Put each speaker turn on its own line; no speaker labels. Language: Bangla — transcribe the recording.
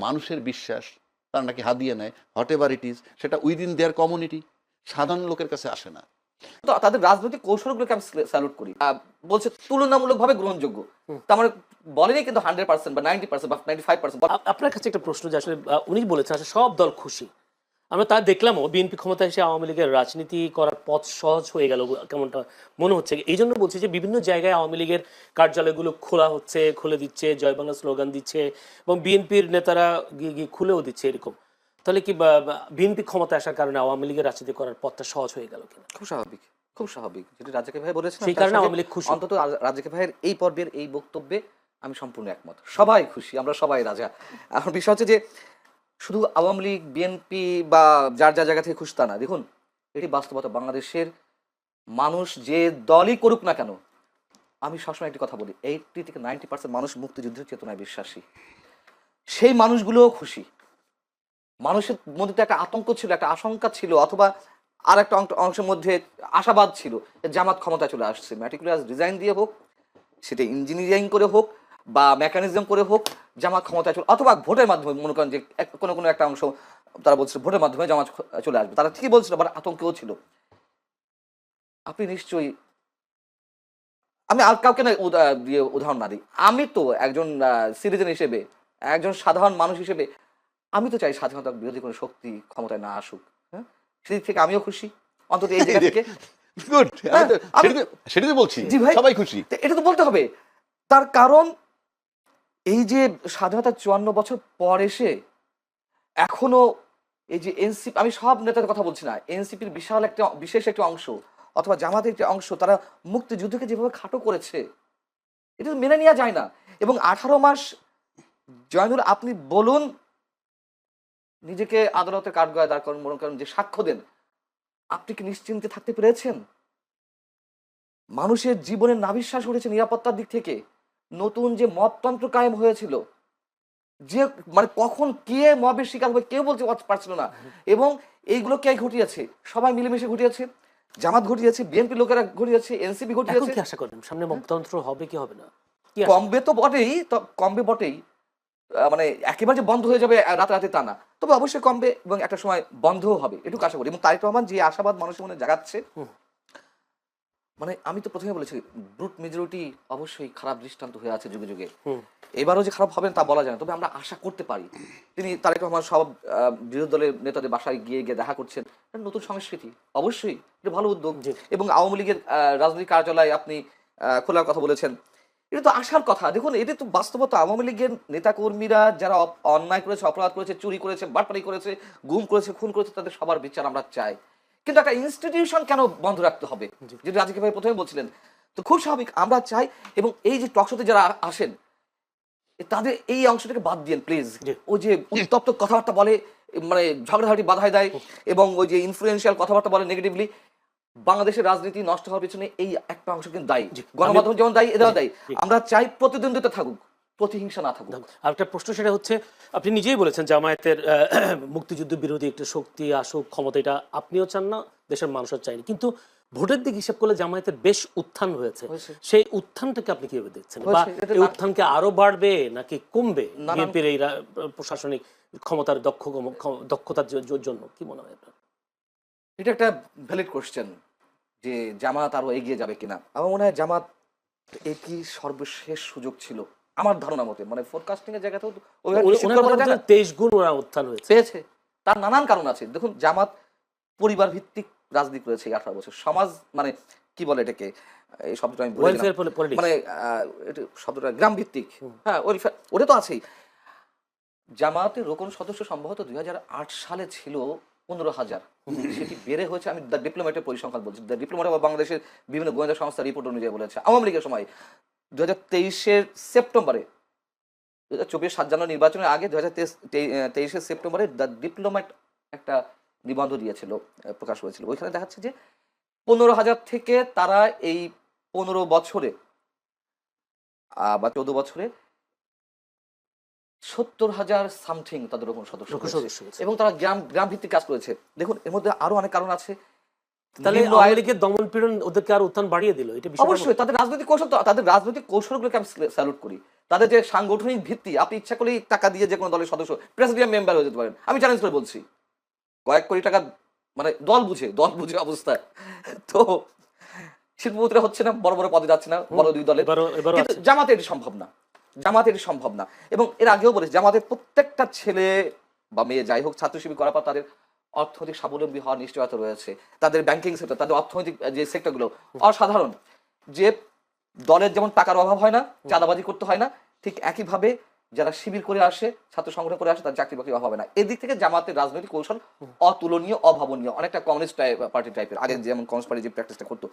মানুষের বিশ্বাস, তারা নাকি হাদিয়ে নেয়, হোয়াট এভার ইট ইজ, সেটা উইদিন দেয়ার কমিউনিটি, সাধারণ লোকের কাছে আসে না।
তো তাদের রাজনৈতিক কৌশলগুলোকে আমি স্যালুট করি। বলছে তুলনামূলকভাবে গ্রহণযোগ্য, তার মানে বলেনি কিন্তু 100% বা 90% বা 95%।
আপনার কাছে একটা প্রশ্ন, যে আসলে উনি বলেছেন আসলে সব দল খুশি, আমরা তা দেখলামও বিএনপি ক্ষমতায় এসে আওয়ামী লীগের রাজনীতি করার পথ সহজ হয়ে গেল কেমনটা মনে হচ্ছে। এই জন্য বলছি যে বিভিন্ন জায়গায় আওয়ামী লীগের কার্যালয়গুলো খোলা হচ্ছে, খুলে দিচ্ছে, জয় বাংলা স্লোগান দিচ্ছে, এবং বিএনপির নেতারা গিয়ে গিয়ে খুলেও দিচ্ছে এরকম। তাহলে কি বিএনপি ক্ষমতায় আসার কারণে আওয়ামী লীগের রাজনীতি করার পথটা সহজ হয়ে গেল কিনা?
খুব স্বাভাবিক, খুব স্বাভাবিক, যেটা রাজাকে ভাই বলেছেন
সেই কারণে আওয়ামী লীগ খুশি।
অন্তত রাজাকে ভাইয়ের এই পর্বের এই বক্তব্যে আমি সম্পূর্ণ একমত। সবাই খুশি, আমরা সবাই রাজা। এখন বিষয় হচ্ছে যে শুধু আওয়ামী লীগ বিএনপি বা যার যার জায়গা থেকে খুশি তা না। দেখুন, এটি বাস্তবতা। বাংলাদেশের মানুষ যে দলই করুক না কেন, আমি সবসময় একটি কথা বলি, 80 থেকে 90% মানুষ মুক্তিযুদ্ধের চেতনায় বিশ্বাসী। সেই মানুষগুলোও খুশি। মানুষের মধ্যে তো একটা আতঙ্ক ছিল, একটা আশঙ্কা ছিল, অথবা আর একটা অংশের মধ্যে আশাবাদ ছিল জামাত ক্ষমতায় চলে আসছে। ম্যাটিকুলাস ডিজাইন দিয়ে হোক, সেটা ইঞ্জিনিয়ারিং করে হোক বা মেকানিজম করে হোক, জামাত ক্ষমতায় চলে, অথবা ভোটের মাধ্যমে, মনে করেন যে কোনো কোনো একটা অংশ তারা বলছিল ভোটের মাধ্যমে জামাত চলে আসবে, তারা ঠিকই বলছিল, আবার আতঙ্কেও ছিল। আপনি নিশ্চয়ই, আমি আর কাউকে না উদাহরণ না দিই, আমি তো একজন সিটিজেন হিসেবে, একজন সাধারণ মানুষ হিসেবে আমি তো চাই স্বাধীনতা বিরোধী কোনো শক্তি ক্ষমতায় না আসুক। হ্যাঁ, সেদিক থেকে আমিও খুশি, অন্তত এই জায়গা থেকে।
গুড, সেটাই তো বলছি,
জি ভাই,
সবাই খুশি।
এটা তো বলতে হবে। তার কারণ এই যে স্বাধীনতার 54 বছর পর এসে এখনো এই যে এনসিপি, আমি সব নেতাদের কথা বলছি না, এনসিপির বিশেষ একটা অংশ অথবা জামাতের একটি অংশ, তারা মুক্তিযুদ্ধকে যেভাবে খাটো করেছে, এটা তো মেনে নেওয়া যায় না। এবং 18 মাস, জয়নুল আপনি বলুন, নিজেকে আদালতের কাঠগড়ায় দাঁড় করেন, মনে করেন যে সাক্ষ্য দেন, আপনি কি নিশ্চিন্তে থাকতে পেরেছেন? মানুষের জীবনের নাভিশ্বাস উঠেছে নিরাপত্তার দিক থেকে। নতুন যে মবতন্ত্র কায়েম হয়েছিল, যে মানে কখন কে মবের শিকার হবে কেউ বলতে পারছিল না, এবং এইগুলো কে ঘটিয়েছে? সবাই মিলেমিশে ঘটিয়েছে। জামাত ঘটিয়েছে, বিএনপি লোকেরা ঘটিয়েছে, এনসিপি ঘটিয়েছে।
কি আশা করেন সামনে মবতন্ত্র হবে কি হবে না?
কমবে তো বটেই, কমবে বটেই, মানে একেবারে যে বন্ধ হয়ে যাবে রাতে তা না, তবে অবশ্যই কমবে এবং একটা সময় বন্ধও হবে, এটুকু আশা করি। এবং তারেক রহমান যে আশাবাদ মানুষের মনে জাগাচ্ছে, মানে আমি তো প্রথমে বলেছি, ব্রুট মেজরিটি অবশ্যই খারাপ দৃষ্টান্ত হয়ে আছে যুগে যুগে। এবারও যে খারাপ হবেন তা বলা যায় না, তবে আমরা আশা করতে পারি। তিনি তারেক রহমান সব বিরোধী দলের নেতাদের বাসায় গিয়ে গিয়ে দেখা করছেন, নতুন সংস্কৃতি, অবশ্যই এটা ভালো উদ্যোগ। এবং আওয়ামী লীগের রাজনৈতিক কার্যালয় আপনি খোলার কথা বলেছেন, এটা তো আসার কথা। দেখুন, এটা তো বাস্তবতা। আওয়ামী লীগের নেতাকর্মীরা যারা অন্যায় করেছে, অপরাধ করেছে, চুরি করেছে, বাটপারি করেছে, গুম করেছে, খুন করেছে, তাদের সবার বিচার আমরা চাই। কিন্তু একটা ইনস্টিটিউশন কেন বন্ধ রাখতে হবে, যেটা রাজীব ভাই প্রথমে বলছিলেন? তো খুব স্বাভাবিক, আমরা চাই। এবং এই যে টকশোতে যারা আসেন, তাদের এই অংশটাকে বাদ দিন প্লিজ। ওই যে উত্তপ্ত কথাবার্তা বলে, মানে ঝগড়াঝাটি বাধায় দেয়, এবং ওই যে ইনফ্লুয়েন্সিয়াল কথাবার্তা বলে নেগেটিভলি, বাংলাদেশের রাজনীতি নষ্ট হওয়ার পিছনে এই একটা অংশ কিন্তু দায়ী। গণমাধ্যম যেমন দায়ী, এটাও দায়ী। আমরা চাই প্রতিদ্বন্দ্বিতা থাকুক, প্রতিহিংসা না থাকুক।
আর একটা প্রশ্ন, সেটা হচ্ছে, আপনি নিজেই বলেছেন জামায়াতের মুক্তিযুদ্ধ বিরোধী একটা শক্তি আসুক ক্ষমতা, এটা আপনিও চান না, দেশের মানুষও চায়নি, কিন্তু ভোটের দিক হিসাব করলে জামায়াতের বেশ উত্থান হয়েছে। সেই উত্থানটাকে আপনি কিভাবে দেখছেন? বা এই উত্থানকে আরো বাড়বে নাকি কমবে বিএনপির এই প্রশাসনিক ক্ষমতার দক্ষতার জন্য? কি মনে হয় আপনার?
এটা একটা ভ্যালিড কোশ্চেন, যে জামাত আরো এগিয়ে যাবে কিনা। আমার মনে হয় জামাত একই সর্বশেষ সুযোগ ছিল আমার ধারণা মতে, মানে ফোরকাস্টিং এর জায়গাতেও
23 গুণ ওরা উত্থান
পেয়েছে। তার নানান কারণ আছে। দেখুন, জামাত পরিবার ভিত্তিক রাজনীতি করেছে 18 বছর। সমাজ মানে কি বলে এটাকে, এই শব্দটা আমি বলি না, মানে এটা শব্দটা গ্রাম ভিত্তিক, হ্যাঁ ওটা তো আছেই। জামাতের রোকন সদস্য সম্ভবত 2008 সালে ছিল 15,000, সেটি বেড়ে হয়েছে, আমি দ্য ডিপ্লোম্যাটের পরিসংখ্যান বলছি, দ্য ডিপ্লোম্যাট বাংলাদেশের বিভিন্ন গোয়েন্দা সংস্থার রিপোর্ট অনুযায়ী বলেছে। আওয়ামী লীগের সময় 2023 সেপ্টেম্বরে, 2024 7 জানুয়ারি নির্বাচনের আগে 2023 সেপ্টেম্বরে দ্য ডিপ্লোম্যাট একটা নিবন্ধ দিয়েছিল, প্রকাশ করেছিল। ওইখানে দেখাচ্ছে যে 15,000 থেকে তারা এই 15 বছরে বা 14 বছরে 70,000 সামথিং তাদের ওরকম সদস্য, এবং তারা গ্রাম ভিত্তিক কাজ করেছে। দেখুন, এর মধ্যে আরো অনেক কারণ আছে।
তাহলে আওয়ামী লীগের দমন পীড়ন ওদেরকে আর উত্থান বাড়িয়ে দিল, এটা
অবশ্যই তাদের রাজনৈতিক কৌশল, তাদের রাজনৈতিক কৌশলগুলোকে আমি স্যালুট করি। তাদের যে সাংগঠনিক ভিত্তি, আপনি ইচ্ছা করলেই টাকা দিয়ে যে কোনো দলের সদস্য প্রেসিডিয়াম মেম্বার হয়ে যেতে পারেন। আমি চ্যালেঞ্জ করে বলছি, কয়েক কোটি টাকা, মানে দল বুঝে অবস্থা। তো শিল্পপতিরা হচ্ছে না, বড় বড় পদে যাচ্ছে না বড় দুই দলের,
এবারও
কিন্তু জামাতে এটি সম্ভব না, জামাতে এটি সম্ভব না। এবং এর আগেও বলেছি, জামাতের প্রত্যেকটা ছেলে বা মেয়ে যাই হোক ছাত্র শিবির করার পর তাদের অর্থনৈতিক স্বাবলম্বী হওয়ার নিশ্চয়তা রয়েছে। তাদের ব্যাংকিং সেক্টর, তাদের অর্থনৈতিক যে সেক্টরগুলো অসাধারণ। যে দলের যেমন টাকার অভাব হয় না, চাঁদাবাজি করতে হয় না, ঠিক একইভাবে যারা শিবির করে আসে, ছাত্র সংগঠন করে আসে, তার চাকরি বাকরি অভাব হয় না। এদিক থেকে জামাতের রাজনৈতিক কৌশল অতুলনীয়, অভাবনীয়, অনেকটা কমিউনিস্ট পার্টি টাইপের, আগে যেমন কমিউনিস্ট পার্টি যে প্র্যাকটিসটা করতো।